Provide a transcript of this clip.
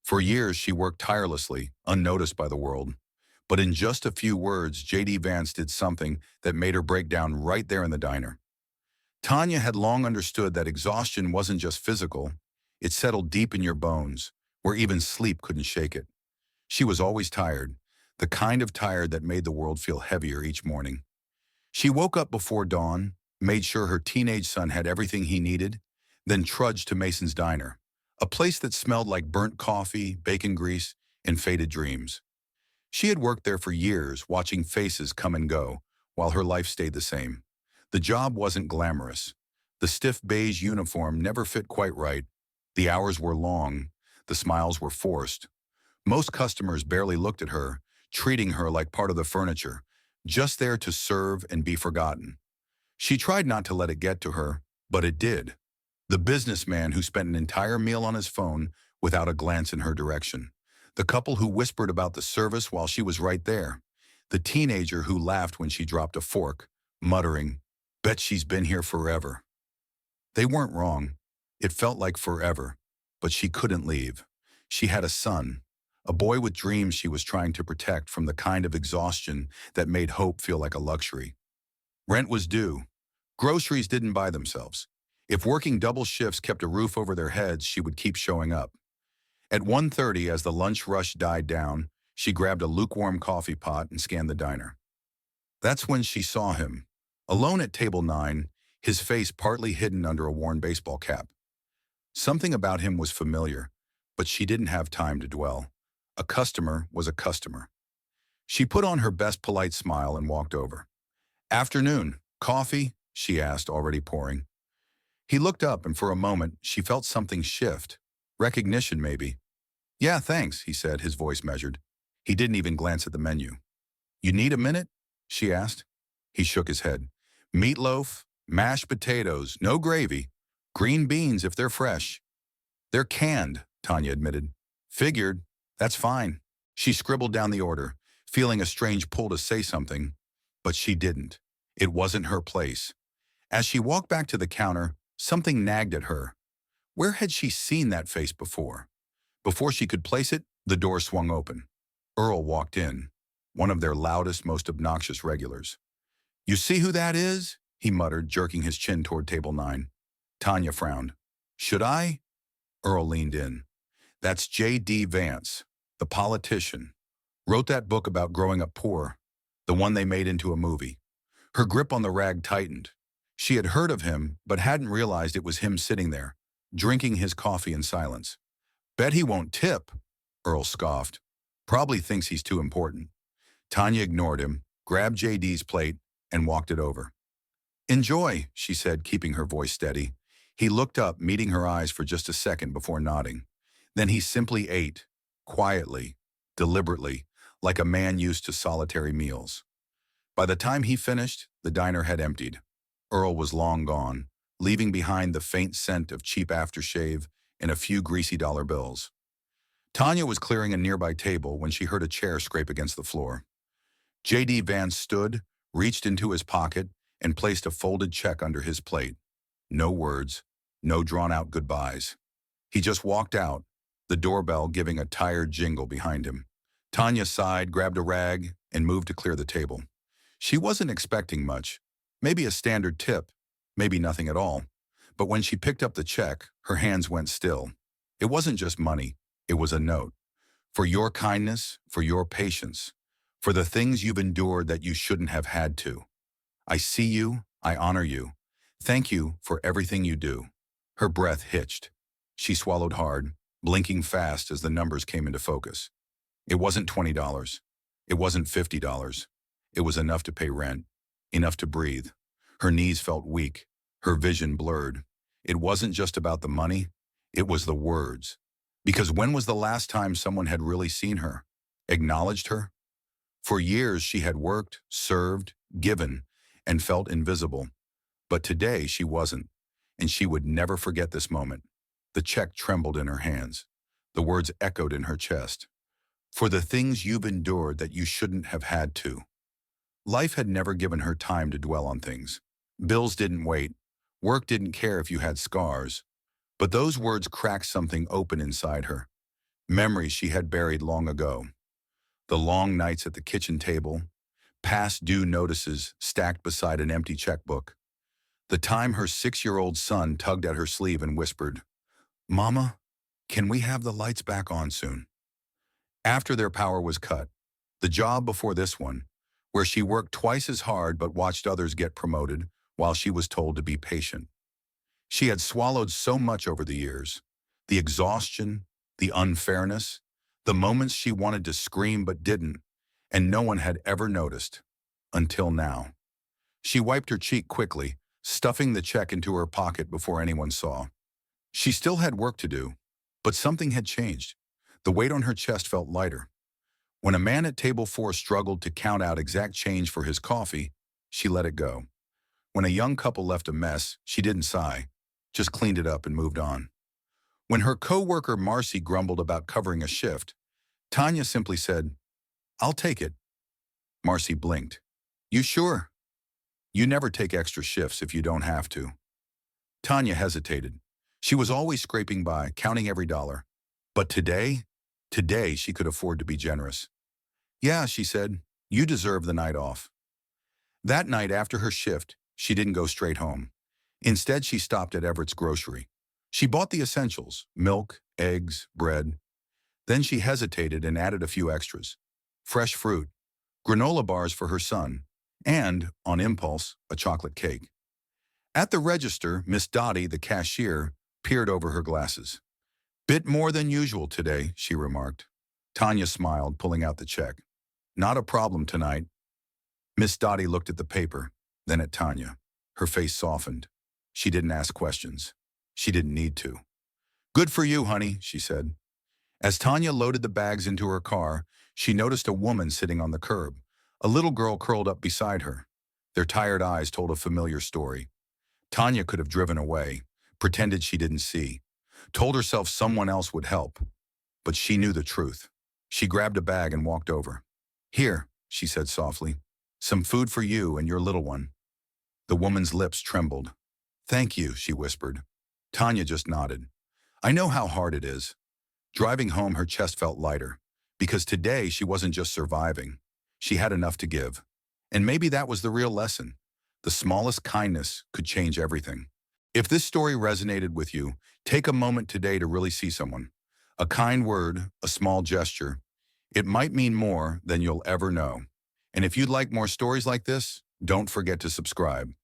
For years, she worked tirelessly, unnoticed by the world. But in just a few words, J.D. Vance did something that made her break down right there in the diner. Tanya had long understood that exhaustion wasn't just physical, it settled deep in your bones, where even sleep couldn't shake it. She was always tired, the kind of tired that made the world feel heavier each morning. She woke up before dawn, made sure her teenage son had everything he needed, then trudged to Mason's Diner, a place that smelled like burnt coffee, bacon grease, and faded dreams. She had worked there for years, watching faces come and go, while her life stayed the same. The job wasn't glamorous. The stiff beige uniform never fit quite right. The hours were long. The smiles were forced. Most customers barely looked at her, treating her like part of the furniture, just there to serve and be forgotten. She tried not to let it get to her, but it did. The businessman who spent an entire meal on his phone without a glance in her direction. The couple who whispered about the service while she was right there. The teenager who laughed when she dropped a fork, muttering, "Bet she's been here forever." They weren't wrong. It felt like forever, but she couldn't leave. She had a son, a boy with dreams she was trying to protect from the kind of exhaustion that made hope feel like a luxury. Rent was due. Groceries didn't buy themselves. If working double shifts kept a roof over their heads, she would keep showing up. At 1:30, as the lunch rush died down, she grabbed a lukewarm coffee pot and scanned the diner. That's when she saw him, alone at table 9, his face partly hidden under a worn baseball cap. Something about him was familiar, but she didn't have time to dwell. A customer was a customer. She put on her best polite smile and walked over. "Afternoon. Coffee?" she asked, already pouring. He looked up, and for a moment, she felt something shift. Recognition, maybe. "Yeah, thanks," he said, his voice measured. He didn't even glance at the menu. "You need a minute?" she asked. He shook his head. "Meatloaf, mashed potatoes, no gravy. Green beans if they're fresh." "They're canned," Tanya admitted. "Figured. That's fine." She scribbled down the order, feeling a strange pull to say something, but she didn't. It wasn't her place. As she walked back to the counter, something nagged at her. Where had she seen that face before? Before she could place it, the door swung open. Earl walked in, one of their loudest, most obnoxious regulars. "You see who that is?" he muttered, jerking his chin toward table 9. Tanya frowned. "Should I?" Earl leaned in. "That's J.D. Vance, the politician. Wrote that book about growing up poor, the one they made into a movie." Her grip on the rag tightened. She had heard of him, but hadn't realized it was him sitting there, drinking his coffee in silence. "Bet he won't tip," Earl scoffed. "Probably thinks he's too important." Tanya ignored him, grabbed J.D.'s plate, and walked it over. "Enjoy," she said, keeping her voice steady. He looked up, meeting her eyes for just a second before nodding. Then he simply ate, quietly, deliberately, like a man used to solitary meals. By the time he finished, the diner had emptied. Earl was long gone, leaving behind the faint scent of cheap aftershave and a few greasy dollar bills. Tanya was clearing a nearby table when she heard a chair scrape against the floor. J.D. Vance stood, reached into his pocket, and placed a folded check under his plate. No words, no drawn-out goodbyes. He just walked out, the doorbell giving a tired jingle behind him. Tanya sighed, grabbed a rag, and moved to clear the table. She wasn't expecting much. Maybe a standard tip, maybe nothing at all. But when she picked up the check, her hands went still. It wasn't just money, it was a note. "For your kindness, for your patience, for the things you've endured that you shouldn't have had to. I see you, I honor you. Thank you for everything you do." Her breath hitched. She swallowed hard, blinking fast as the numbers came into focus. It wasn't $20. It wasn't $50. It was enough to pay rent, enough to breathe. Her knees felt weak, her vision blurred. It wasn't just about the money, it was the words. Because when was the last time someone had really seen her, acknowledged her? For years she had worked, served, given, and felt invisible. But today she wasn't, and she would never forget this moment. The check trembled in her hands. The words echoed in her chest. "For the things you've endured that you shouldn't have had to." Life had never given her time to dwell on things. Bills didn't wait. Work didn't care if you had scars. But those words cracked something open inside her. Memories she had buried long ago. The long nights at the kitchen table, past due notices stacked beside an empty checkbook. The time her 6-year-old son tugged at her sleeve and whispered, "Mama, can we have the lights back on soon?" After their power was cut, the job before this one, where she worked twice as hard but watched others get promoted while she was told to be patient. She had swallowed so much over the years. The exhaustion, the unfairness, the moments she wanted to scream but didn't, and no one had ever noticed. Until now. She wiped her cheek quickly, stuffing the check into her pocket before anyone saw. She still had work to do, but something had changed. The weight on her chest felt lighter. When a man at table 4 struggled to count out exact change for his coffee, she let it go. When a young couple left a mess, she didn't sigh, just cleaned it up and moved on. When her co-worker Marcy grumbled about covering a shift, Tanya simply said, "I'll take it." Marcy blinked. "You sure? You never take extra shifts if you don't have to." Tanya hesitated. She was always scraping by, counting every dollar. But today she could afford to be generous. "Yeah," she said, "you deserve the night off." That night after her shift, she didn't go straight home. Instead, she stopped at Everett's grocery. She bought the essentials, milk, eggs, bread. Then she hesitated and added a few extras. Fresh fruit, granola bars for her son, and, on impulse, a chocolate cake. At the register, Miss Dottie, the cashier, peered over her glasses. "Bit more than usual today," she remarked. Tanya smiled, pulling out the check. "Not a problem tonight." Miss Dottie looked at the paper, then at Tanya. Her face softened. She didn't ask questions. She didn't need to. "Good for you, honey," she said. As Tanya loaded the bags into her car, she noticed a woman sitting on the curb, a little girl curled up beside her. Their tired eyes told a familiar story. Tanya could have driven away, pretended she didn't see, told herself someone else would help. But she knew the truth. She grabbed a bag and walked over. "Here," she said softly, "some food for you and your little one." The woman's lips trembled. "Thank you," she whispered. Tanya just nodded. "I know how hard it is." Driving home, her chest felt lighter, because today she wasn't just surviving. She had enough to give. And maybe that was the real lesson. The smallest kindness could change everything. If this story resonated with you, take a moment today to really see someone. A kind word, a small gesture. It might mean more than you'll ever know. And if you'd like more stories like this, don't forget to subscribe.